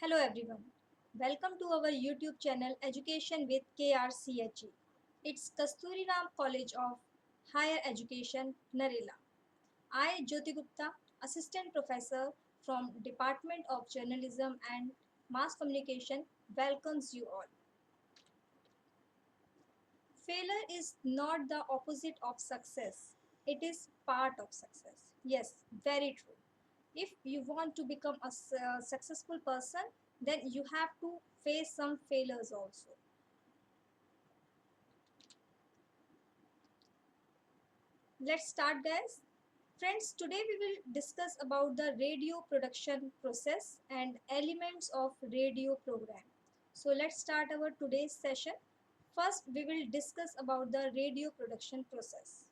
Hello everyone. Welcome to our YouTube channel Education with KRCHE. It's Kasturi Ram College of Higher Education, Narela. I, Jyoti Gupta, Assistant Professor from Department of Journalism and Mass Communication, welcomes you all. Failure is not the opposite of success. It is part of success. Yes, very true. If you want to become a successful person, then you have to face some failures also. Let's start, guys. Friends, today we will discuss about the radio production process and elements of radio program. So let's start our today's session. First, we will discuss about the radio production process.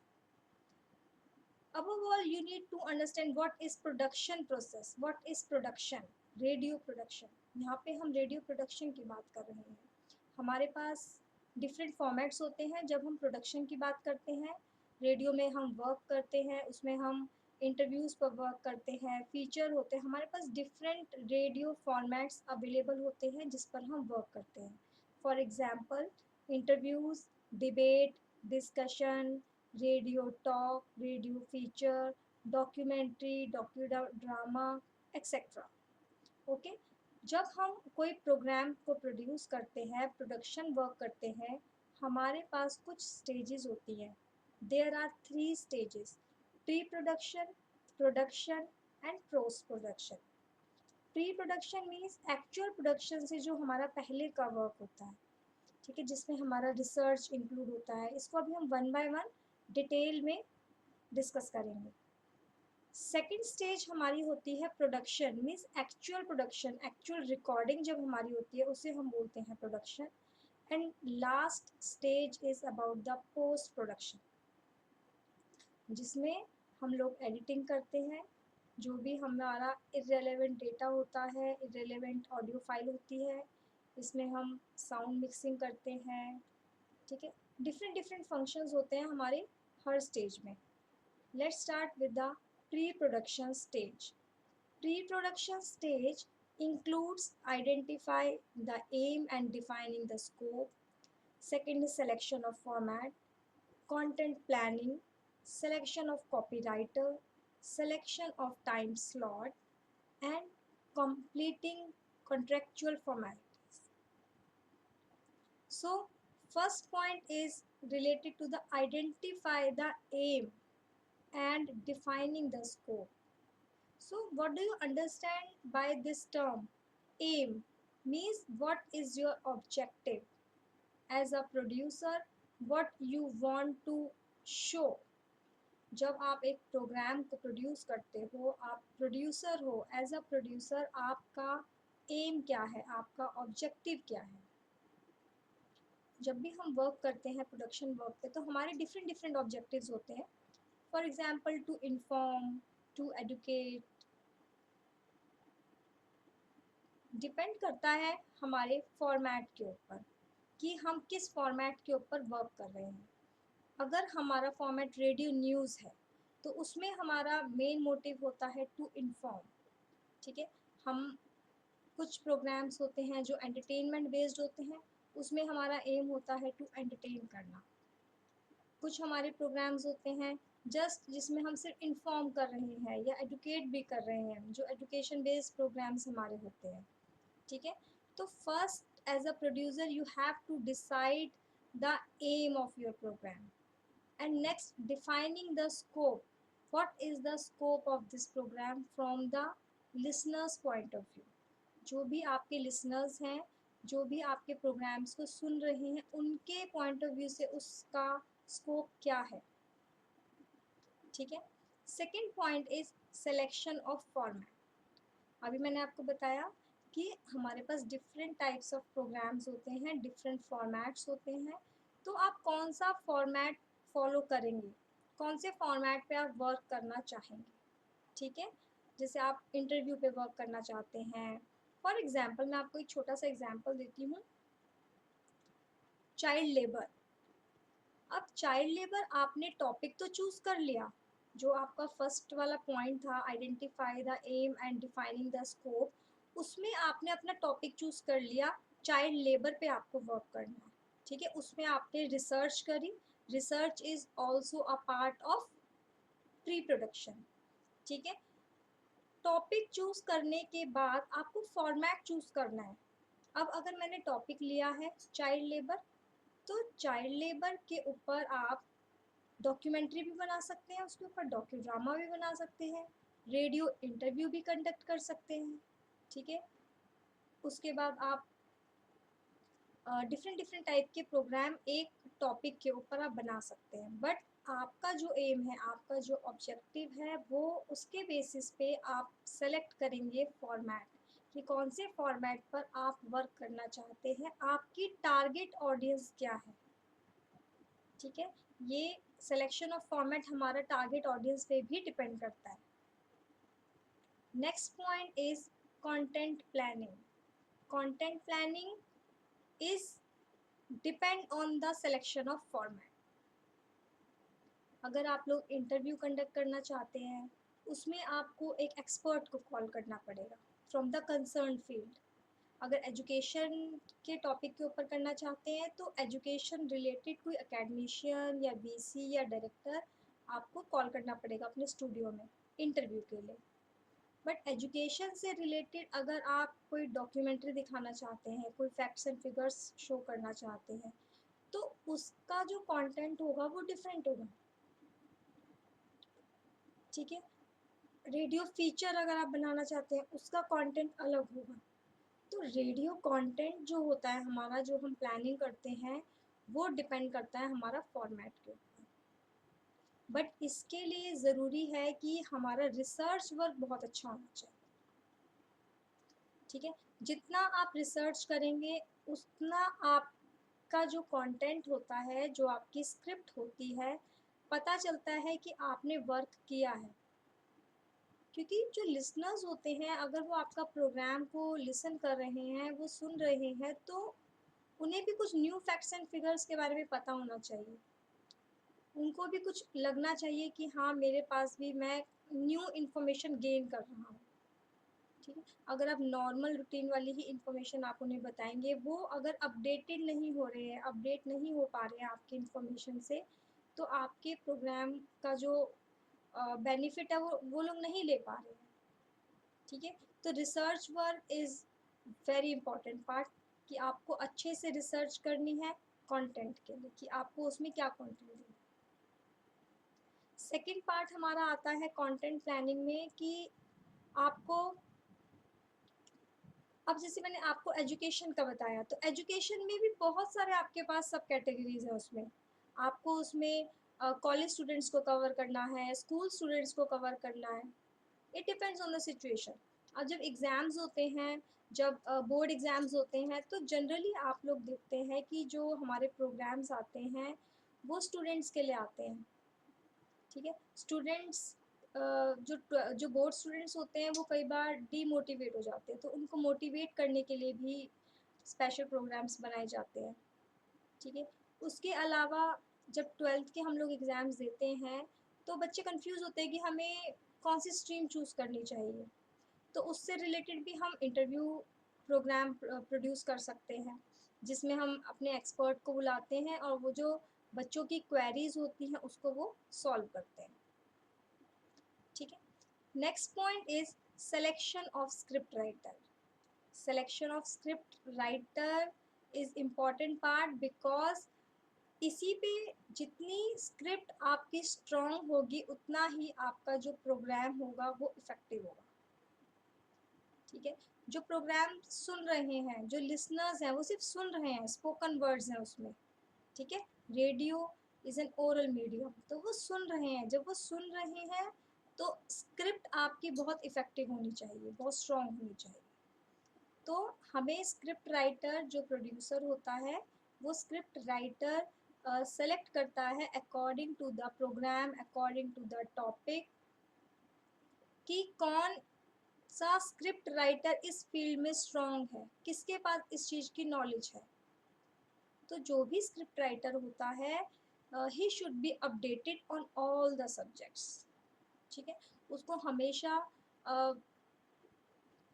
Above all, you need to understand what is production process. What is production? Radio production. यहाँ पे हम radio production की बात कर रहे हैं. हमारे पास different formats होते हैं. जब हम प्रोडक्शन की बात करते हैं, रेडियो में हम वर्क करते हैं, उसमें हम इंटरव्यूज़ पर वर्क करते हैं, फीचर होते हैं. हमारे पास डिफरेंट रेडियो फॉर्मेट्स अवेलेबल होते हैं जिस पर हम वर्क करते हैं. For example, interviews, debate, discussion, radio talk, radio feature, documentary, docu drama, etcetera. Okay. जब हम कोई प्रोग्राम को प्रोड्यूस करते हैं, प्रोडक्शन वर्क करते हैं, हमारे पास कुछ स्टेजेस होती हैं. There are 3 stages: pre production, production and post production. Pre production means actual production से जो हमारा पहले का वर्क होता है, ठीक है, जिसमें हमारा रिसर्च इंक्लूड होता है. इसको अभी हम वन बाय वन डिटेल में डिस्कस करेंगे. सेकेंड स्टेज हमारी होती है production, means actual production, actual recording जब हमारी होती है उसे हम बोलते हैं production. And last stage is about the post production, जिसमें हम लोग एडिटिंग करते हैं. जो भी हमारा इररेलेवेंट डेटा होता है, इररेलेवेंट ऑडियो फाइल होती है, इसमें हम साउंड मिक्सिंग करते हैं. ठीक है, डिफरेंट डिफरेंट फंक्शंस होते हैं हमारे हर स्टेज में. Let's start with the pre-production stage. Pre-production stage includes identify the aim and defining the scope. Second is selection of format, content planning, selection of copywriter, selection of time slot, and completing contractual formalities. So, first point is related to the identify the aim and defining the scope. So what do you understand by this term? Aim means what is your objective as a producer, what you want to show. जब आप एक programme को produce करते हो, आप producer हो, as a producer आपका M क्या है, आपका ऑब्जेक्टिव क्या है. जब भी हम वर्क करते हैं प्रोडक्शन वर्क पे, तो हमारे डिफरेंट डिफरेंट ऑब्जेक्टिव्स होते हैं. For example, to inform, to educate. Depend करता है हमारे फॉर्मेट के ऊपर कि हम किस फॉर्मेट के ऊपर वर्क कर रहे हैं. अगर हमारा फॉर्मेट रेडियो न्यूज़ है तो उसमें हमारा मेन मोटिव होता है टू इन्फॉर्म. ठीक है, हम कुछ प्रोग्राम्स होते हैं जो एंटरटेनमेंट बेस्ड होते हैं, उसमें हमारा एम होता है टू एंटरटेन करना. कुछ हमारे प्रोग्राम्स होते हैं जस्ट जिसमें हम सिर्फ इन्फॉर्म कर रहे हैं या एडुकेट भी कर रहे हैं, जो एजुकेशन बेस्ड प्रोग्राम्स हमारे होते हैं. ठीक है, तो first as a producer you have to decide the aim of your program, and next defining the scope. What is the scope of this program from the listeners point of view. जो भी आपके listeners हैं, जो भी आपके programmes को सुन रहे हैं, उनके पॉइंट ऑफ व्यू से उसका स्कोप क्या है. ठीक है. Second point is selection of format. अभी मैंने आपको बताया कि हमारे पास डिफरेंट टाइप्स ऑफ प्रोग्राम्स होते हैं, डिफरेंट फॉर्मेट्स होते हैं. तो आप कौन सा फॉर्मेट फॉलो करेंगे, कौन से फॉर्मेट पे आप वर्क करना चाहेंगे. ठीक है, जैसे आप इंटरव्यू पे वर्क करना चाहते हैं. फॉर एग्जांपल, मैं आपको एक छोटा सा एग्जांपल देती हूँ. Child labour. अब चाइल्ड लेबर आपने टॉपिक तो चूज कर लिया, जो आपका फर्स्ट वाला पॉइंट था, identify the aim and defining the scope. उसमें आपने अपना टॉपिक चूज कर लिया, चाइल्ड लेबर पे आपको वर्क करना है, ठीक है, उसमें आपने रिसर्च करी, research is also a part of pre production, ठीक है। टॉपिक चूज करने के बाद आपको फॉर्मेट चूज करना है। अब अगर मैंने टॉपिक लिया है चाइल्ड लेबर, तो चाइल्ड लेबर के ऊपर आप डॉक्यूमेंट्री भी बना सकते हैं, उसके ऊपर डॉक्यू ड्रामा भी बना सकते हैं, रेडियो इंटरव्यू भी कंडक्ट कर सकते हैं, ठीक है। उसके बाद आप डिफरेंट डिफरेंट टाइप के प्रोग्राम एक टॉपिक के ऊपर आप बना सकते हैं, बट आपका जो एम है, आपका जो ऑब्जेक्टिव है, वो उसके बेसिस पे आप सेलेक्ट करेंगे फॉर्मेट, कि कौन से फॉर्मेट पर आप वर्क करना चाहते हैं, आपकी टारगेट ऑडियंस क्या है, ठीक है। ये सिलेक्शन ऑफ फॉर्मेट हमारा टारगेट ऑडियंस पे भी डिपेंड करता है। Next point is content planning. Content planning is depend on the selection of format. अगर आप लोग इंटरव्यू कंडक्ट करना चाहते हैं, उसमें आपको एक एक्सपर्ट को कॉल करना पड़ेगा फ्रॉम द कंसर्न फील्ड। अगर एजुकेशन के टॉपिक के ऊपर करना चाहते हैं, तो एजुकेशन रिलेटेड कोई एकेडमिशियन या वीसी या डायरेक्टर आपको कॉल करना पड़ेगा अपने स्टूडियो में इंटरव्यू के लिए। बट एजुकेशन से रिलेटेड अगर आप कोई डॉक्यूमेंट्री दिखाना चाहते हैं, कोई फैक्ट्स एंड फिगर्स शो करना चाहते हैं, तो उसका जो कंटेंट होगा वो डिफरेंट होगा, ठीक है। रेडियो फीचर अगर आप बनाना चाहते हैं, उसका कंटेंट अलग होगा। तो रेडियो कंटेंट जो होता है हमारा, जो हम प्लानिंग करते हैं, वो डिपेंड करता है हमारा फॉर्मेट के ऊपर। बट इसके लिए ज़रूरी है कि हमारा रिसर्च वर्क बहुत अच्छा होना चाहिए, ठीक है। जितना आप रिसर्च करेंगे, उतना आपका जो कंटेंट होता है, जो आपकी स्क्रिप्ट होती है, पता चलता है कि आपने वर्क किया है। क्योंकि जो लिसनर्स होते हैं, अगर वो आपका प्रोग्राम को लिसन कर रहे हैं, वो सुन रहे हैं, तो उन्हें भी कुछ न्यू फैक्ट्स एंड फिगर्स के बारे में पता होना चाहिए। उनको भी कुछ लगना चाहिए कि हाँ, मेरे पास भी मैं न्यू इन्फॉर्मेशन गेन कर रहा हूँ, ठीक है। अगर आप नॉर्मल रूटीन वाली ही इन्फॉर्मेशन आप उन्हें बताएंगे, वो अगर अपडेटेड नहीं हो रहे हैं, अपडेट नहीं हो पा रहे हैं आपकी इन्फॉर्मेशन से, तो आपके प्रोग्राम का जो बेनिफिट है वो लोग नहीं ले पा रहे हैं, ठीक है। तो research work is very important part, कि आपको अच्छे से रिसर्च करनी है कंटेंट के लिए, कि आपको उसमें क्या कंटेंट देना है। सेकंड पार्ट हमारा आता है कंटेंट प्लानिंग में, कि आपको, अब जैसे मैंने आपको एजुकेशन का बताया, तो एजुकेशन में भी बहुत सारे आपके पास सब कैटेगरीज हैं। उसमें आपको उसमें कॉलेज स्टूडेंट्स को कवर करना है, स्कूल स्टूडेंट्स को कवर करना है, it depends on the situation. अब जब एग्ज़ाम्स होते हैं, जब बोर्ड एग्ज़ाम्स होते हैं, तो जनरली आप लोग देखते हैं कि जो हमारे प्रोग्राम्स आते हैं, वो स्टूडेंट्स के लिए आते हैं, ठीक है। स्टूडेंट्स जो बोर्ड स्टूडेंट्स होते हैं, वो कई बार डीमोटिवेट हो जाते हैं, तो उनको मोटिवेट करने के लिए भी स्पेशल प्रोग्राम्स बनाए जाते हैं, ठीक है। उसके अलावा जब 12th के हम लोग एग्ज़ाम्स देते हैं, तो बच्चे कंफ्यूज होते हैं कि हमें कौन सी स्ट्रीम चूज़ करनी चाहिए, तो उससे रिलेटेड भी हम इंटरव्यू प्रोग्राम प्रोड्यूस कर सकते हैं, जिसमें हम अपने एक्सपर्ट को बुलाते हैं, और वो जो बच्चों की क्वेरीज होती हैं, उसको वो सॉल्व करते हैं, ठीक है। Next point is selection of script writer. Selection of script writer is important part, because इसी पे जितनी स्क्रिप्ट आपकी स्ट्रॉन्ग होगी, उतना ही आपका जो प्रोग्राम होगा वो इफ़ेक्टिव होगा, ठीक है। जो प्रोग्राम सुन रहे हैं, जो लिसनर्स हैं, वो सिर्फ सुन रहे हैं, स्पोकन वर्ड्स हैं उसमें, ठीक है। Radio is an oral medium, तो वो सुन रहे हैं, जब वो सुन रहे हैं, तो स्क्रिप्ट आपकी बहुत इफ़ेक्टिव होनी चाहिए, बहुत स्ट्रॉन्ग होनी चाहिए। तो हमें स्क्रिप्ट राइटर जो प्रोड्यूसर होता है, वो स्क्रिप्ट राइटर सेलेक्ट करता है according to the program, according to the topic, कि कौन सा स्क्रिप्ट राइटर इस फील्ड में स्ट्रॉन्ग है, किसके पास इस चीज़ की नॉलेज है। तो जो भी स्क्रिप्ट राइटर होता है, he should be updated on all the subjects, ठीक है। उसको हमेशा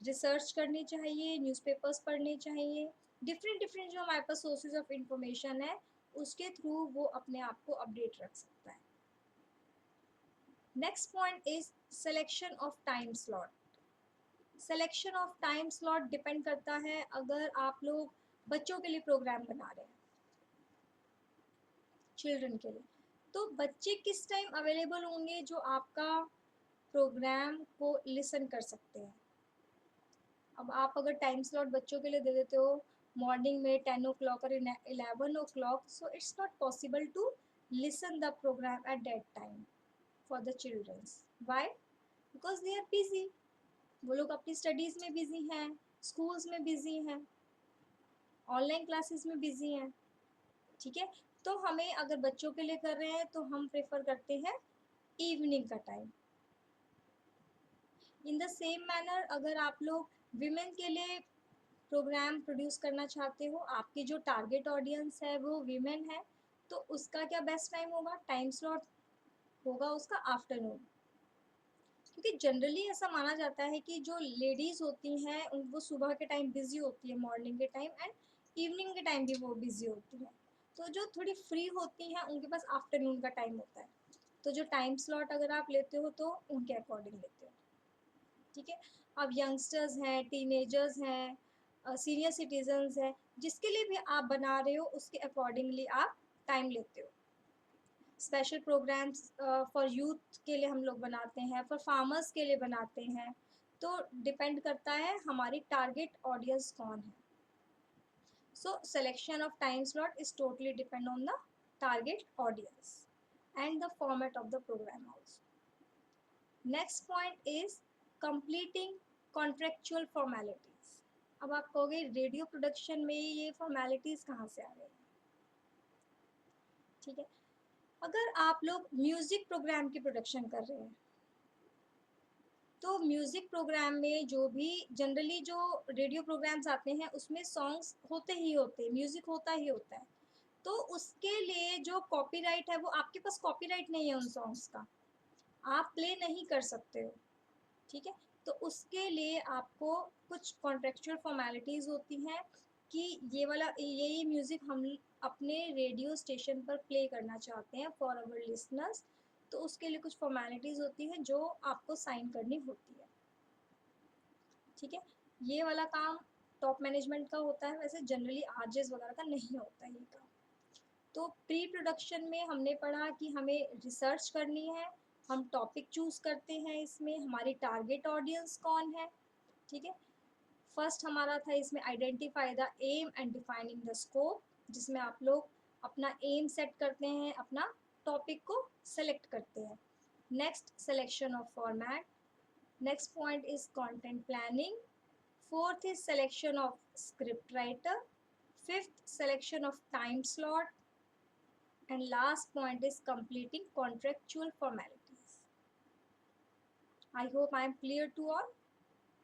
रिसर्च करनी चाहिए, न्यूज़पेपर्स पढ़ने चाहिए, डिफरेंट डिफरेंट जो हमारे पास सोर्सेज ऑफ इंफॉर्मेशन है उसके थ्रू वो अपने आप को अपडेट रख सकता है। Next point is selection of time slot. Selection of time slot depend करता है, अगर आप लोग बच्चों के लिए प्रोग्राम बना रहे हैं, चिल्ड्रन के लिए, तो बच्चे किस टाइम अवेलेबल होंगे जो आपका प्रोग्राम को लिसन कर सकते हैं। अब आप अगर टाइम स्लॉट बच्चों के लिए दे देते हो मॉर्निंग में 10 o'clock और 11 o'clock, so it's not possible to listen the program at that time for the childrens. Why? Because they are busy, वो लोग अपनी स्टडीज़ में बिजी हैं, स्कूल्स में बिजी हैं, ऑनलाइन क्लासेस में बिजी हैं। ठीक है, तो हमें अगर बच्चों के लिए कर रहे हैं तो हम प्रेफर करते हैं इवनिंग का time. In the same manner अगर आप लोग विमेन के लिए प्रोग्राम प्रोड्यूस करना चाहते हो, आपकी जो टारगेट ऑडियंस है वो विमेन है, तो उसका क्या बेस्ट टाइम होगा, टाइम स्लॉट होगा उसका आफ्टरनून। क्योंकि जनरली ऐसा माना जाता है कि जो लेडीज़ होती हैं वो सुबह के टाइम बिजी होती है, मॉर्निंग के टाइम एंड इवनिंग के टाइम भी वो बिजी होती हैं, तो जो थोड़ी फ्री होती हैं उनके पास आफ्टरनून का टाइम होता है, तो जो टाइम स्लॉट अगर आप लेते हो तो उनके अकॉर्डिंग लेते हो। ठीक है, अब यंगस्टर्स हैं, टीनेजर्स हैं, सीनियर सिटीजन्स हैं, जिसके लिए भी आप बना रहे हो उसके अकॉर्डिंगली आप टाइम लेते हो। स्पेशल प्रोग्राम्स फॉर यूथ के लिए हम लोग बनाते हैं, फॉर फार्मर्स के लिए बनाते हैं, तो डिपेंड करता है हमारी टारगेट ऑडियंस कौन है। So selection of time slot is totally depend on the target audience and the format of the program also. Next point is completing contractual formalities. अब आप कहोगे रेडियो प्रोडक्शन में ये फॉर्मेलिटीज कहाँ से आ गई? ठीक है, अगर आप लोग म्यूजिक प्रोग्राम की प्रोडक्शन कर रहे हैं तो म्यूजिक प्रोग्राम में जो भी जनरली जो रेडियो प्रोग्राम्स आते हैं उसमें सॉन्ग्स होते ही होते हैं, म्यूजिक होता ही होता है, तो उसके लिए जो कॉपीराइट है वो आपके पास कॉपीराइट नहीं है उन सॉन्ग्स का, आप प्ले नहीं कर सकते हो। ठीक है, तो उसके लिए आपको कुछ कॉन्ट्रेक्चुअल फॉर्मेलिटीज़ होती हैं कि ये वाला ये म्यूज़िक हम अपने रेडियो स्टेशन पर प्ले करना चाहते हैं फॉर आवर लिसनर्स, तो उसके लिए कुछ फॉर्मेलिटीज़ होती हैं जो आपको साइन करनी होती है। ठीक है, ये वाला काम टॉप मैनेजमेंट का होता है, वैसे जनरली आरजेस वगैरह का नहीं होता है ये काम। तो प्री प्रोडक्शन में हमने पढ़ा कि हमें रिसर्च करनी है, हम टॉपिक चूज़ करते हैं, इसमें हमारी टारगेट ऑडियंस कौन है। ठीक है, फर्स्ट हमारा था इसमें identify the aim and defining the scope, जिसमें आप लोग अपना एम सेट करते हैं, अपना टॉपिक को सेलेक्ट करते हैं। Next selection of format, next point is content planning, fourth is selection of script writer, fifth selection of time slot, and last point is completing contractual formalities. I hope I am clear to all.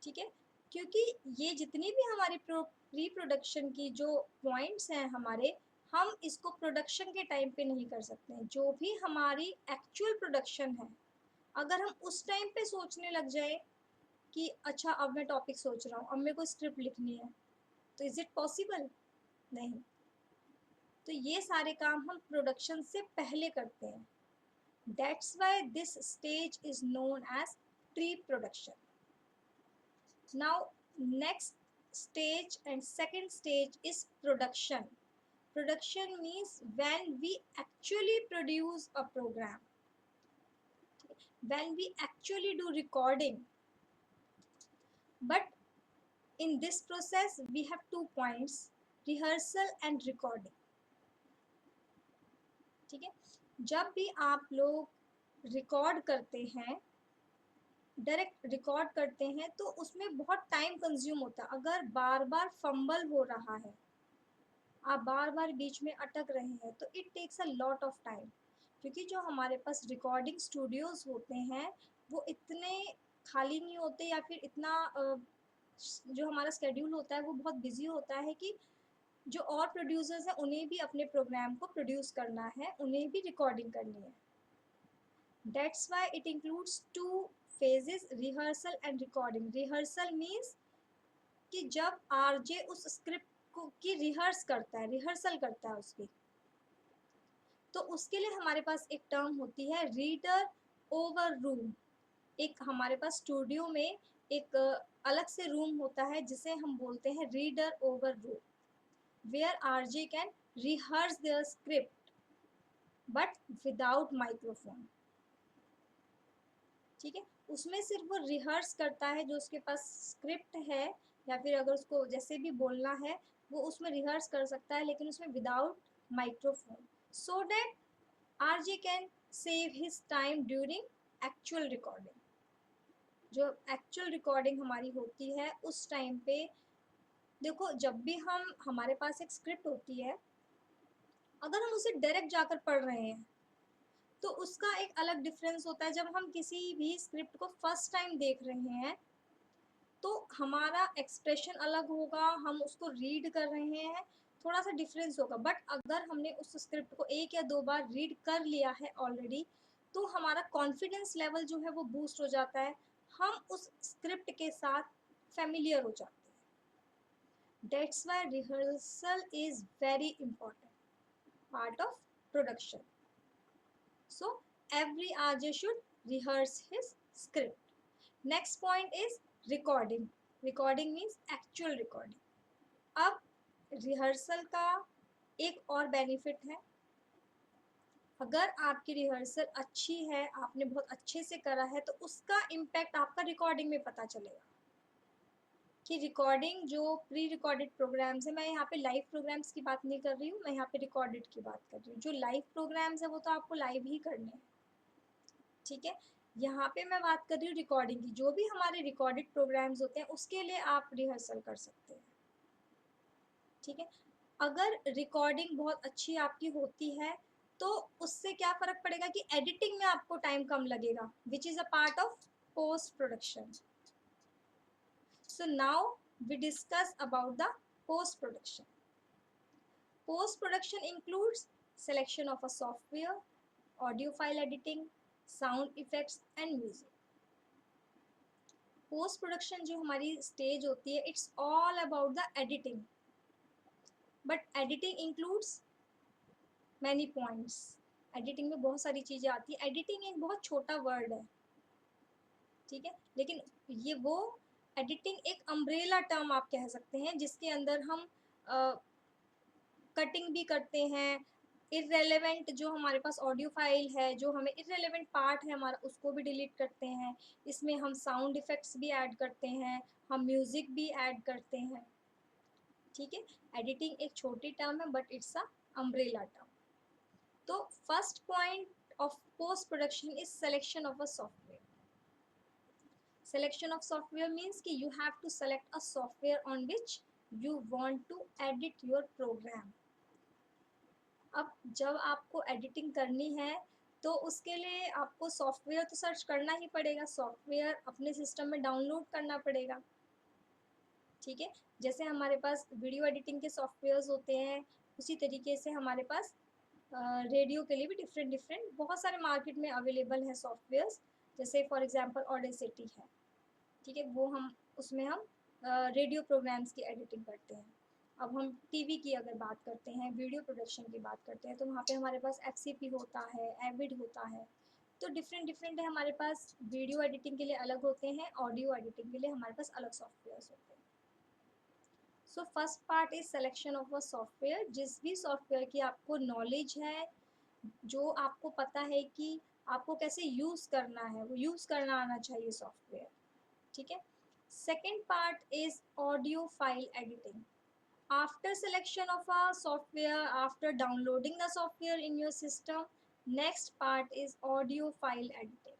ठीक है, क्योंकि ये जितनी भी हमारी pre production की जो points हैं हमारे, हम इसको प्रोडक्शन के टाइम पे नहीं कर सकते हैं। जो भी हमारी एक्चुअल प्रोडक्शन है, अगर हम उस टाइम पे सोचने लग जाए कि अच्छा अब मैं टॉपिक सोच रहा हूँ, अब मेरे को स्क्रिप्ट लिखनी है, तो इज़ इट पॉसिबल? नहीं। तो ये सारे काम हम प्रोडक्शन से पहले करते हैं। That's why this stage is known as pre-production. Now, next stage and second stage is production. Production means when we actually produce a program, when we actually do recording. But in this process, we have 2 points: rehearsal and recording. ठीक है, जब भी आप लोग record करते हैं, direct record करते हैं, तो उसमें बहुत टाइम कंज्यूम होता है। अगर बार बार फंबल हो रहा है, आप बार बार बीच में अटक रहे हैं, तो it takes a lot of time. क्योंकि जो हमारे पास रिकॉर्डिंग स्टूडियोज़ होते हैं वो इतने खाली नहीं होते, या फिर इतना जो हमारा स्केड्यूल होता है वो बहुत बिजी होता है कि जो और प्रोड्यूसर्स हैं उन्हें भी अपने प्रोग्राम को प्रोड्यूस करना है, उन्हें भी रिकॉर्डिंग करनी है। That's why it includes 2 phases: rehearsal and recording. Rehearsal means कि जब आरजे उस स्क्रिप्ट को की रिहर्सल करता है उसकी, तो उसके लिए हमारे पास एक टर्म होती है रीडर ओवर रूम। एक हमारे पास स्टूडियो में एक अलग से रूम होता है जिसे हम बोलते हैं reader over room, where RJ can rehearse their script but without microphone. ठीक है, उसमें सिर्फ वो रिहर्स करता है, जो उसके पास स्क्रिप्ट है या फिर अगर उसको जैसे भी बोलना है वो उसमें रिहर्स कर सकता है, लेकिन उसमें without microphone, so that RJ can save his time during actual recording. जो एक्चुअल रिकॉर्डिंग हमारी होती है उस टाइम पे, देखो जब भी हमारे पास एक स्क्रिप्ट होती है, अगर हम उसे डायरेक्ट जाकर पढ़ रहे हैं तो उसका एक अलग डिफरेंस होता है। जब हम किसी भी स्क्रिप्ट को फर्स्ट टाइम देख रहे हैं तो हमारा एक्सप्रेशन अलग होगा, हम उसको रीड कर रहे हैं, थोड़ा सा डिफरेंस होगा। बट अगर हमने उस स्क्रिप्ट को एक या दो बार रीड कर लिया है ऑलरेडी, तो हमारा कॉन्फिडेंस लेवल जो है वो बूस्ट हो जाता है, हम उस स्क्रिप्ट के साथ फेमिलियर हो जाते हैं। That's why rehearsal is very important part of production. So every RJ should rehearse his script. Next point is recording. Recording means actual recording. अब रिहर्सल का एक और बेनिफिट है, अगर आपकी रिहर्सल अच्छी है, आपने बहुत अच्छे से करा है, तो उसका इम्पैक्ट आपका रिकॉर्डिंग में पता चलेगा। कि रिकॉर्डिंग जो प्री रिकॉर्डेड प्रोग्राम्स है, मैं यहाँ पे लाइव प्रोग्राम्स की बात नहीं कर रही हूँ, मैं यहाँ पे रिकॉर्डेड की बात कर रही हूँ। जो लाइव प्रोग्राम्स है वो तो आपको लाइव ही करने हैं, ठीक है। यहाँ पे मैं बात कर रही हूँ रिकॉर्डिंग की। जो भी हमारे रिकॉर्डेड प्रोग्राम्स होते हैं उसके लिए आप रिहर्सल कर सकते हैं, ठीक है। अगर रिकॉर्डिंग बहुत अच्छी आपकी होती है तो उससे क्या फ़र्क पड़ेगा कि एडिटिंग में आपको टाइम कम लगेगा, which is a part of post production. So now we discuss about the post production. Post production includes selection of a software, audio file editing, sound effects and music. Post production जो हमारी stage होती है, it's all about the editing, but editing includes many points. Editing में बहुत सारी चीज़ें आती है। एडिटिंग एक बहुत छोटा वर्ड है, ठीक है, लेकिन ये वो एडिटिंग एक अम्ब्रेला टर्म आप कह सकते हैं, जिसके अंदर हम कटिंग भी करते हैं, इररेलेवेंट जो हमारे पास ऑडियो फाइल है, जो हमें इररेलेवेंट पार्ट है हमारा, उसको भी डिलीट करते हैं। इसमें हम साउंड इफ़ेक्ट्स भी ऐड करते हैं, हम म्यूज़िक भी ऐड करते हैं, ठीक है। एडिटिंग एक छोटी टर्म है but it's a umbrella term. तो first point of post production is selection of a software. Selection of software means कि you have to select a software on which you want to edit your program. अब जब आपको editing करनी है तो उसके लिए आपको सॉफ्टवेयर तो सर्च करना ही पड़ेगा, सॉफ्टवेयर अपने सिस्टम में डाउनलोड करना पड़ेगा, ठीक है। जैसे हमारे पास वीडियो एडिटिंग के सॉफ्टवेयर्स होते हैं, उसी तरीके से हमारे पास रेडियो के लिए भी डिफरेंट बहुत सारे मार्केट में अवेलेबल हैं सॉफ्टवेयर्स। जैसे फॉर एग्जांपल ऑडेसिटी है, ठीक है, वो हम उसमें हम रेडियो प्रोग्राम्स की एडिटिंग करते हैं। अब हम टीवी की अगर बात करते हैं, वीडियो प्रोडक्शन की बात करते हैं, तो वहाँ पे हमारे पास एफसीपी होता है, एविड होता है। तो डिफरेंट है हमारे पास। वीडियो एडिटिंग के लिए अलग होते हैं, ऑडियो एडिटिंग के लिए हमारे पास अलग सॉफ्टवेयर्स होते हैं। So first part is selection of a software. जिस भी सॉफ्टवेयर की आपको नॉलेज है, जो आपको पता है कि आपको कैसे यूज़ करना है, वो यूज़ करना आना चाहिए सॉफ्टवेयर, ठीक है। Second part is audio file editing. After selection of a software, after downloading the software in your system, next part is audio file editing.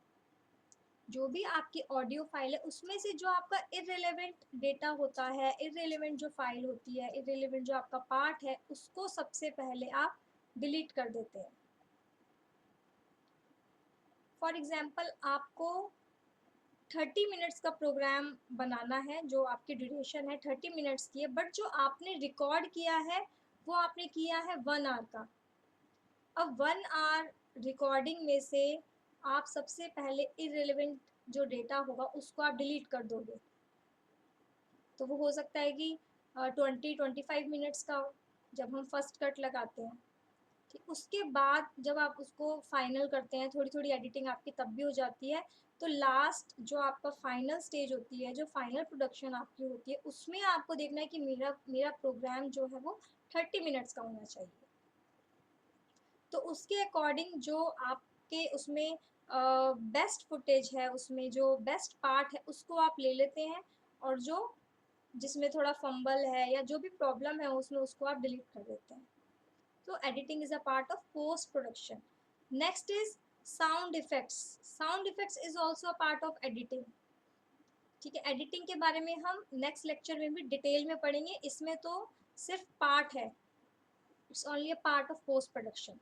जो भी आपकी ऑडियो फाइल है उसमें से जो आपका इररिलेवेंट डेटा होता है, इररिलेवेंट जो फाइल होती है, इररिलेवेंट जो आपका पार्ट है, उसको सबसे पहले आप डिलीट कर देते हैं। फॉर एग्जाम्पल आपको 30 मिनट्स का प्रोग्राम बनाना है, जो आपकी ड्यूरेशन है 30 मिनट्स की है, बट जो आपने रिकॉर्ड किया है वो आपने किया है 1 आवर का। अब 1 आवर रिकॉर्डिंग में से आप सबसे पहले इररिलेवेंट जो डेटा होगा उसको आप डिलीट कर दोगे। तो वो हो सकता है कि 20-25 मिनट्स का हो जब हम फर्स्ट कट लगाते हैं। ठीक, उसके बाद जब आप उसको फाइनल करते हैं, थोड़ी थोड़ी एडिटिंग आपकी तब भी हो जाती है, तो लास्ट जो आपका फाइनल स्टेज होती है, जो फाइनल प्रोडक्शन आपकी होती है, उसमें आपको देखना है कि मेरा मेरा प्रोग्राम जो है वो 30 मिनट्स का होना चाहिए। तो उसके अकॉर्डिंग जो आपके उसमें बेस्ट फुटेज है, उसमें जो बेस्ट पार्ट है उसको आप ले लेते हैं, और जो जिसमें थोड़ा फंबल है या जो भी प्रॉब्लम है उसमें उसको आप डिलीट कर देते हैं। तो editing is a part of post production. Next is sound effects. Sound effects is also a part of editing. ठीक है, एडिटिंग के बारे में हम नेक्स्ट लेक्चर में भी डिटेल में पढ़ेंगे, इसमें तो सिर्फ पार्ट है, it's only a part of post production.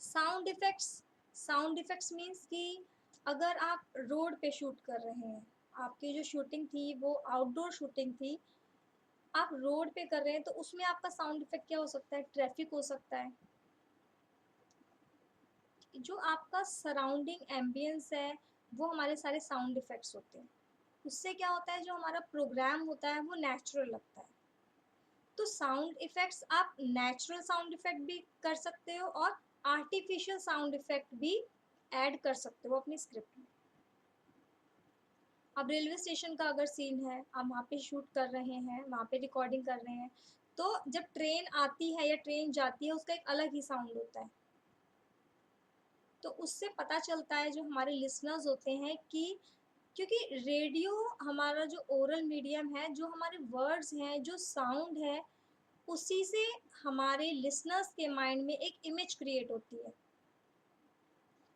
Sound effects. Sound effects means कि अगर आप रोड पे शूट कर रहे हैं, आपकी जो शूटिंग थी वो आउटडोर शूटिंग थी, आप रोड पे कर रहे हैं, तो उसमें आपका साउंड इफेक्ट क्या हो सकता है? ट्रैफिक हो सकता है, जो आपका सराउंडिंग एम्बियंस है वो हमारे सारे साउंड इफेक्ट्स होते हैं। उससे क्या होता है, जो हमारा प्रोग्राम होता है वो नेचुरल लगता है। तो साउंड इफेक्ट्स आप नेचुरल साउंड इफेक्ट भी कर सकते हो और आर्टिफिशियल साउंड इफेक्ट भी ऐड कर सकते हो अपनी स्क्रिप्ट में। अब रेलवे स्टेशन का अगर सीन है, आप वहाँ पे शूट कर रहे हैं, वहाँ पे रिकॉर्डिंग कर रहे हैं, तो जब ट्रेन आती है या ट्रेन जाती है उसका एक अलग ही साउंड होता है। तो उससे पता चलता है जो हमारे लिसनर्स होते हैं कि, क्योंकि रेडियो हमारा जो ओरल मीडियम है, जो हमारे वर्ड्स हैं, जो साउंड है, उसी से हमारे लिसनर्स के माइंड में एक इमेज क्रिएट होती है।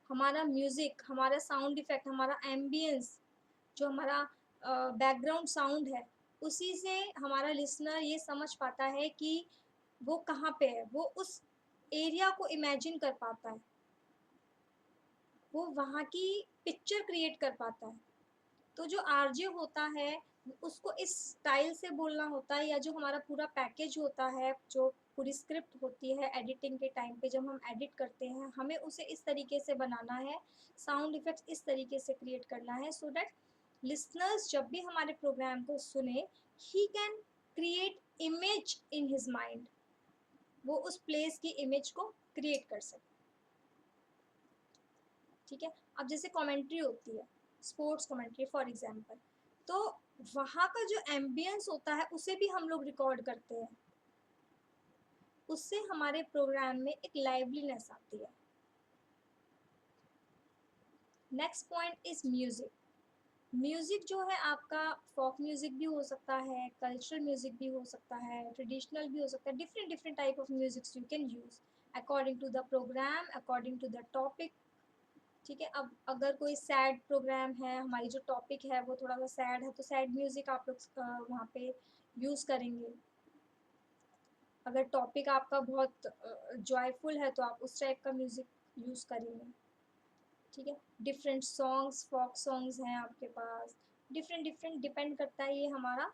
हमारा म्यूज़िक, हमारा साउंड इफेक्ट, हमारा एम्बियंस, जो हमारा बैकग्राउंड साउंड है, उसी से हमारा लिसनर ये समझ पाता है कि वो कहाँ पे है, वो उस एरिया को इमेजिन कर पाता है, वो वहाँ की पिक्चर क्रिएट कर पाता है। तो जो आरजे होता है उसको इस स्टाइल से बोलना होता है, या जो हमारा पूरा पैकेज होता है, जो पूरी स्क्रिप्ट होती है एडिटिंग के टाइम पे जब हम एडिट करते हैं, हमें उसे इस तरीके से बनाना है, साउंड इफेक्ट्स इस तरीके से क्रिएट करना है, सो दैट लिसनर्स जब भी हमारे प्रोग्राम को सुने, he can create image in his mind, वो उस प्लेस की इमेज को क्रिएट कर सके। ठीक है, अब जैसे कमेंट्री होती है, स्पोर्ट्स कमेंट्री फॉर एग्जांपल, तो वहाँ का जो एम्बियंस होता है उसे भी हम लोग रिकॉर्ड करते हैं, उससे हमारे प्रोग्राम में एक लाइवलीनेस आती है। Next point is music. Music जो है आपका फोक म्यूजिक भी हो सकता है, कल्चरल म्यूजिक भी हो सकता है, ट्रेडिशनल भी हो सकता है, different different type of musics you can use according to the program, according to the topic. ठीक है, अब अगर कोई सैड प्रोग्राम है, हमारी जो टॉपिक है वो थोड़ा सा सैड है, तो सैड म्यूज़िक आप लोग वहाँ पे यूज़ करेंगे। अगर टॉपिक आपका बहुत जॉयफुल है तो आप उस टाइप का म्यूज़िक यूज़ करेंगे। ठीक है, डिफरेंट सॉन्ग्स, फोक सॉन्ग्स हैं आपके पास, डिफरेंट डिफरेंट डिपेंड करता है ये हमारा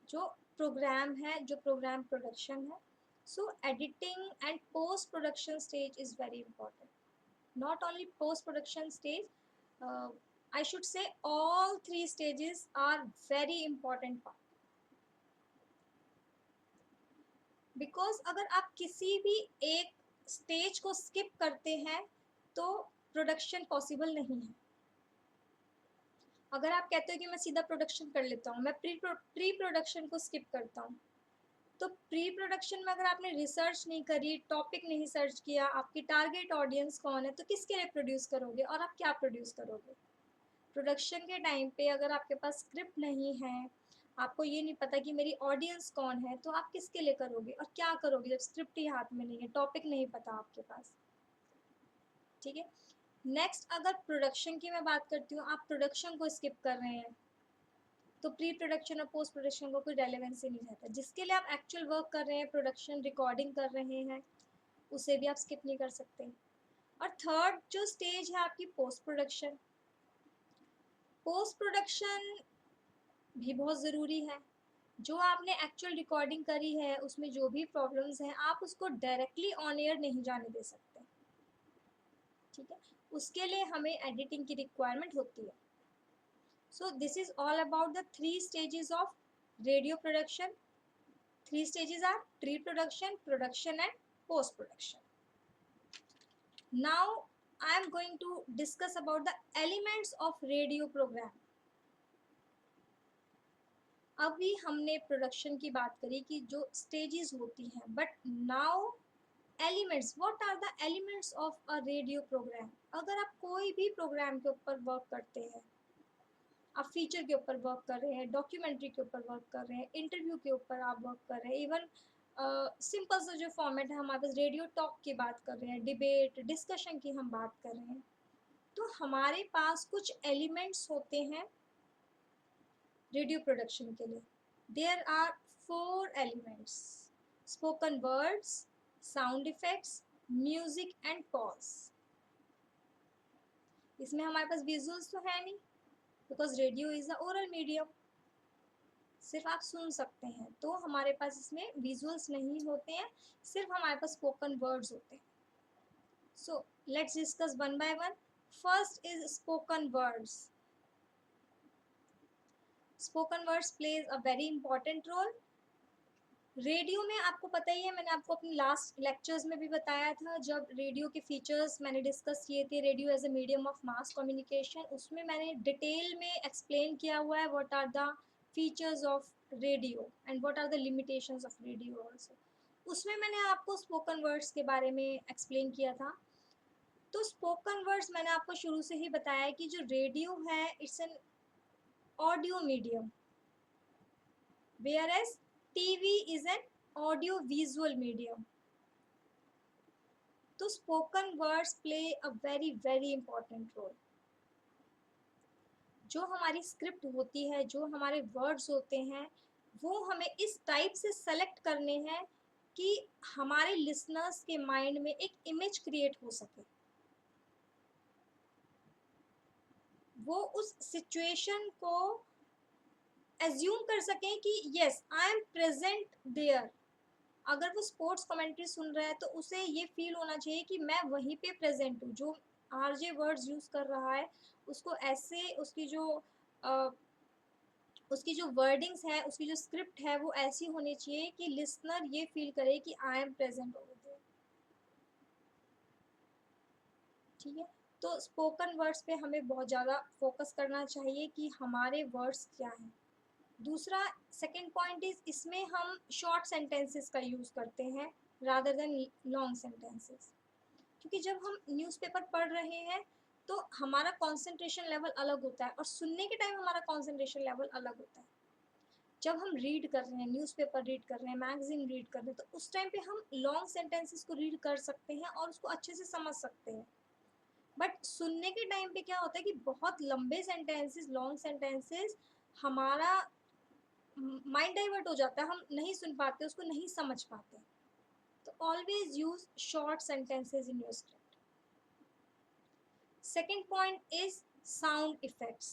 जो प्रोग्राम है, जो प्रोग्राम प्रोडक्शन है। So editing and post production stage is very important, not only post production stage, I should say all three stages are very important part, because अगर आप किसी भी एक स्टेज को स्किप करते हैं तो प्रोडक्शन पॉसिबल नहीं है। अगर आप कहते हो कि मैं सीधा प्रोडक्शन कर लेता हूँ, मैं प्री प्रोडक्शन को स्किप करता हूँ, तो प्री प्रोडक्शन में अगर आपने रिसर्च नहीं करी, टॉपिक नहीं सर्च किया, आपकी टारगेट ऑडियंस कौन है, तो किसके लिए प्रोड्यूस करोगे और आप क्या प्रोड्यूस करोगे? प्रोडक्शन के टाइम पे अगर आपके पास स्क्रिप्ट नहीं है, आपको ये नहीं पता कि मेरी ऑडियंस कौन है, तो आप किसके लिए करोगे और क्या करोगे जब स्क्रिप्ट ही हाथ में नहीं है, टॉपिक नहीं पता आपके पास। ठीक है, नेक्स्ट अगर प्रोडक्शन की मैं बात करती हूँ, आप प्रोडक्शन को स्किप कर रहे हैं, तो प्री प्रोडक्शन और पोस्ट प्रोडक्शन को कोई रेलेवेंसी नहीं रहता। जिसके लिए आप एक्चुअल वर्क कर रहे हैं, प्रोडक्शन रिकॉर्डिंग कर रहे हैं, उसे भी आप स्किप नहीं कर सकते। और थर्ड जो स्टेज है आपकी पोस्ट प्रोडक्शन, पोस्ट प्रोडक्शन भी बहुत ज़रूरी है। जो आपने एक्चुअल रिकॉर्डिंग करी है उसमें जो भी प्रॉब्लम्स हैं आप उसको डायरेक्टली ऑन एयर नहीं जाने दे सकते। ठीक है, उसके लिए हमें एडिटिंग की रिक्वायरमेंट होती है। So this is all about the 3 stages of Radio production, 3 stages are pre-production, production and post-production. Now I am going to discuss about the elements of radio program. अभी हमने प्रोडक्शन की बात करी कि जो स्टेजेस होती हैं, but now elements, what are the elements of a radio program. अगर आप कोई भी प्रोग्राम के ऊपर वर्क करते हैं, आप फीचर के ऊपर वर्क कर रहे हैं, डॉक्यूमेंट्री के ऊपर वर्क कर रहे हैं, इंटरव्यू के ऊपर आप वर्क कर रहे हैं, इवन सिंपल सा जो फॉर्मेट है हमारे पास रेडियो टॉक की बात कर रहे हैं, डिबेट डिस्कशन की हम बात कर रहे हैं, तो हमारे पास कुछ एलिमेंट्स होते हैं रेडियो प्रोडक्शन के लिए. There are 4 elements: spoken words, sound effects, music and pause. इसमें हमारे पास विजुअल्स तो है नहीं, because radio is a oral medium, सिर्फ आप सुन सकते हैं, तो हमारे पास इसमें विजुअल्स नहीं होते हैं, सिर्फ हमारे पास स्पोकन वर्ड्स होते हैं. So let's discuss one by one. First is spoken words. Spoken words plays a very important role. Radio में आपको पता ही है, मैंने आपको अपनी लास्ट लेक्चर्स में भी बताया था, जब रेडियो के फीचर्स मैंने डिस्कस किए थे, radio as a medium of mass communication, उसमें मैंने डिटेल में एक्सप्लेन किया हुआ है what are the features of radio and what are the limitations of radio also. उसमें मैंने आपको स्पोकन वर्ड्स के बारे में एक्सप्लेन किया था. तो स्पोकन वर्ड्स मैंने आपको शुरू से ही बताया कि जो रेडियो है it's an audio medium, whereas TV is an audio visual medium. तो spoken words play a very very important role. जो हमारी स्क्रिप्ट होती है, जो हमारे वर्ड्स होते हैं, वो हमें इस टाइप से सेलेक्ट करने हैं कि हमारे लिसनर्स के माइंड में एक इमेज क्रिएट हो सके, वो उस सिचुएशन को एज्यूम कर सकें कि yes I am present there. अगर वो स्पोर्ट्स कमेंट्री सुन रहा है तो उसे ये फील होना चाहिए कि मैं वहीं पे प्रेजेंट हूँ. जो आरजे वर्ड्स यूज़ कर रहा है उसको ऐसे उसकी जो वर्डिंग्स है, उसकी जो स्क्रिप्ट है, वो ऐसी होनी चाहिए कि लिसनर ये फील करे कि I am present over there. ठीक है, तो स्पोकन वर्ड्स पे हमें बहुत ज़्यादा फोकस करना चाहिए कि हमारे वर्ड्स क्या हैं. दूसरा सेकंड पॉइंट इज, इसमें हम शॉर्ट सेंटेंसेस का यूज़ करते हैं रादर देन लॉन्ग सेंटेंसेस. क्योंकि जब हम न्यूज़पेपर पढ़ रहे हैं तो हमारा कंसंट्रेशन लेवल अलग होता है और सुनने के टाइम हमारा कंसंट्रेशन लेवल अलग होता है. जब हम रीड कर रहे हैं, न्यूज़पेपर रीड कर रहे हैं, मैगजीन रीड कर रहे हैं, तो उस टाइम पे हम लॉन्ग सेंटेंसेस को रीड कर सकते हैं और उसको अच्छे से समझ सकते हैं. बट सुनने के टाइम पे क्या होता है कि बहुत लंबे सेंटेंसेस, लॉन्ग सेंटेंसेस, हमारा माइंड डाइवर्ट हो जाता है, हम नहीं सुन पाते, उसको नहीं समझ पाते. तो always use short sentences in your script. Second point is sound effects.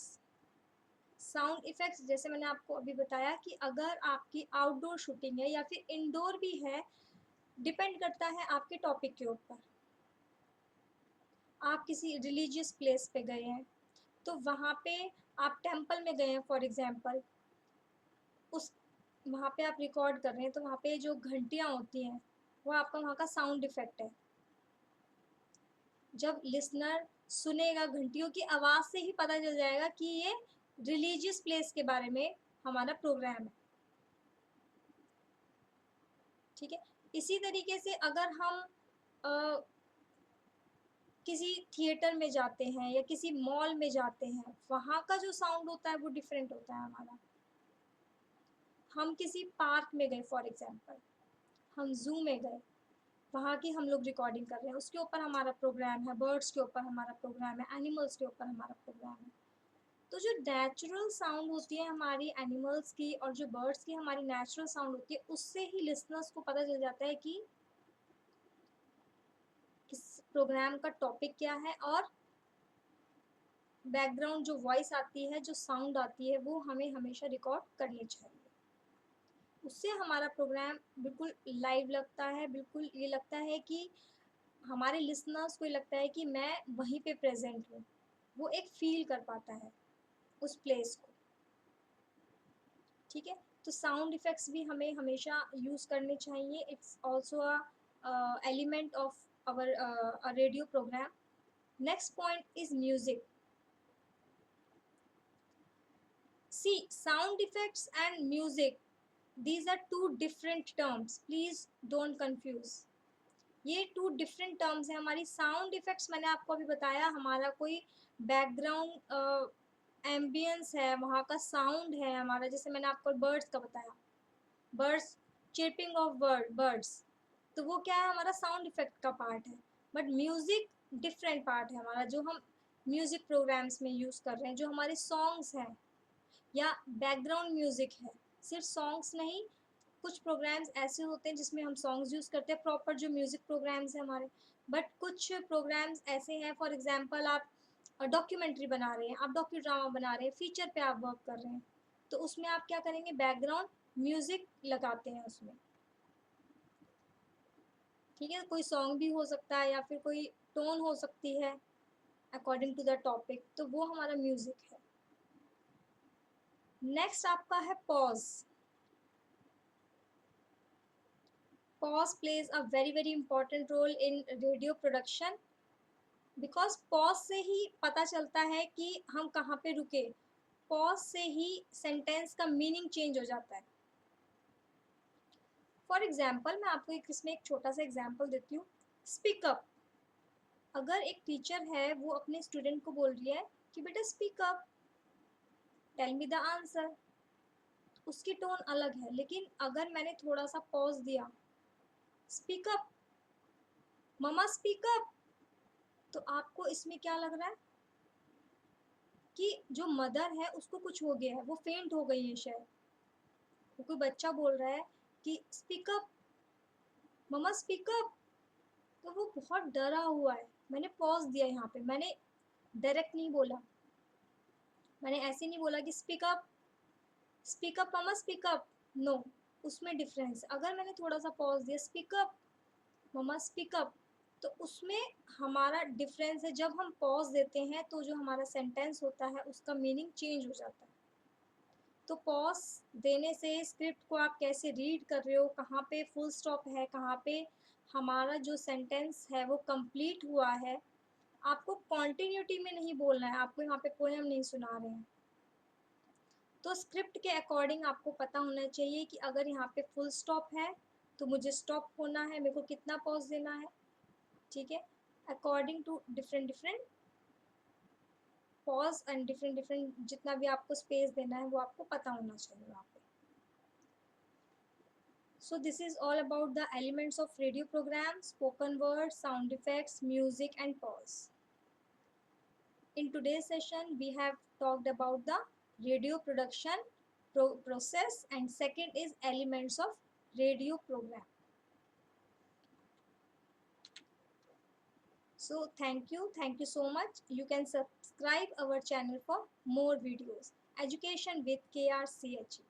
Sound effects जैसे मैंने आपको अभी बताया कि अगर आपकी आउटडोर शूटिंग है या फिर इंडोर भी है, डिपेंड करता है आपके टॉपिक के ऊपर. आप किसी रिलीजियस प्लेस पे गए हैं, तो वहाँ पे आप टेम्पल में गए हैं फॉर एग्जांपल, उस वहाँ पे आप रिकॉर्ड कर रहे हैं, तो वहाँ पे जो घंटियाँ होती हैं वो आपका वहाँ का साउंड इफेक्ट है. जब लिसनर सुनेगा, घंटियों की आवाज़ से ही पता चल जाएगा कि ये रिलीजियस प्लेस के बारे में हमारा प्रोग्राम है. ठीक है, इसी तरीके से अगर हम किसी थिएटर में जाते हैं या किसी मॉल में जाते हैं, वहाँ का जो साउंड होता है वो डिफरेंट होता है हमारा. हम किसी पार्क में गए फॉर एग्जांपल, हम जू में गए, वहाँ की हम लोग रिकॉर्डिंग कर रहे हैं, उसके ऊपर हमारा प्रोग्राम है, बर्ड्स के ऊपर हमारा प्रोग्राम है, एनिमल्स के ऊपर हमारा प्रोग्राम है. तो जो नेचुरल साउंड होती है हमारी एनिमल्स की और जो बर्ड्स की हमारी नेचुरल साउंड होती है, उससे ही लिसनर्स को पता चल जाता है कि किस प्रोग्राम का टॉपिक क्या है, और बैकग्राउंड जो वॉइस आती है, जो साउंड आती है, वो हमें हमेशा रिकॉर्ड करनी चाहिए. उससे हमारा प्रोग्राम बिल्कुल लाइव लगता है, बिल्कुल ये लगता है कि हमारे लिसनर्स को लगता है कि मैं वहीं पे प्रेजेंट हूँ, वो एक फील कर पाता है उस प्लेस को. ठीक है, तो साउंड इफ़ेक्ट्स भी हमें हमेशा यूज़ करने चाहिए. It's also a element of our radio programme. Next point is music. See, sound effects and music, these are two different terms. Please don't confuse. ये टू डिफरेंट टर्म्स हैं. हमारी sound effects मैंने आपको अभी बताया, हमारा कोई बैकग्राउंड एम्बियंस है, वहाँ का साउंड है हमारा. जैसे मैंने आपको बर्ड्स का बताया, बर्ड्स, चिर्पिंग ऑफ बर्ड्स, तो वो क्या है, हमारा साउंड इफेक्ट का पार्ट है. बट म्यूज़िक डिफरेंट पार्ट है हमारा, जो हम म्यूज़िक प्रोग्राम्स में यूज़ कर रहे हैं, जो हमारे सॉन्ग्स हैं या बैकग्राउंड म्यूज़िक है. सिर्फ सॉन्ग्स नहीं, कुछ प्रोग्राम्स ऐसे होते हैं जिसमें हम सॉन्ग्स यूज़ करते हैं, प्रॉपर जो म्यूज़िक प्रोग्राम्स हैं हमारे. बट कुछ प्रोग्राम्स ऐसे हैं, फॉर एग्जांपल आप डॉक्यूमेंट्री बना रहे हैं, आप डॉक्यू ड्रामा बना रहे हैं, फीचर पे आप वर्क कर रहे हैं, तो उसमें आप क्या करेंगे, बैकग्राउंड म्यूज़िक लगाते हैं उसमें. ठीक है, कोई सॉन्ग भी हो सकता है या फिर कोई टोन हो सकती है अकॉर्डिंग टू द टॉपिक, तो वो हमारा म्यूज़िक है. नेक्स्ट आपका है pause. Pause plays a very important role in radio production, because pause से ही पता चलता है कि हम कहाँ पे रुके. पॉज से ही सेंटेंस का मीनिंग चेंज हो जाता है. फॉर एग्जाम्पल मैं आपको इसमें एक छोटा सा एग्जाम्पल देती हूँ. Speak up. अगर एक टीचर है, वो अपने स्टूडेंट को बोल रही है कि बेटा speak up, tell me the answer, उसकी टोन अलग है. लेकिन अगर मैंने थोड़ा सा पॉज दिया, speak up, mama speak up, तो आपको इसमें क्या लग रहा है कि जो मदर है उसको कुछ हो गया है, वो फेंट हो गई है शायद. तो कोई बच्चा बोल रहा है कि speak up, mama speak up, तो वो बहुत डरा हुआ है. मैंने पॉज दिया यहाँ पे, मैंने डायरेक्ट नहीं बोला, मैंने ऐसे नहीं बोला कि speak up mama speak up. No, उसमें डिफरेंस. अगर मैंने थोड़ा सा पॉज दिया, speak up mama speak up, तो उसमें हमारा डिफरेंस है. जब हम पॉज देते हैं तो जो हमारा सेंटेंस होता है उसका मीनिंग चेंज हो जाता है. तो पॉज देने से स्क्रिप्ट को आप कैसे रीड कर रहे हो, कहाँ पे फुल स्टॉप है, कहाँ पे हमारा जो सेंटेंस है वो कंप्लीट हुआ है. आपको कॉन्टिन्यूटी में नहीं बोलना है, आपको यहाँ पे पोएम नहीं सुना रहे हैं. तो स्क्रिप्ट के अकॉर्डिंग आपको पता होना चाहिए कि अगर यहाँ पे फुल स्टॉप है तो मुझे स्टॉप होना है, मेरे को कितना पॉज देना है. ठीक है, according to different different pause and different different जितना भी आपको स्पेस देना है वो आपको पता होना चाहिए वहाँ पे. So this is all about the elements of radio program: spoken word, sound effects, music and pause. In today's session we have talked about the radio production process, and second is elements of radio program. So thank you so much. You can subscribe our channel for more videos. Education with KRCH.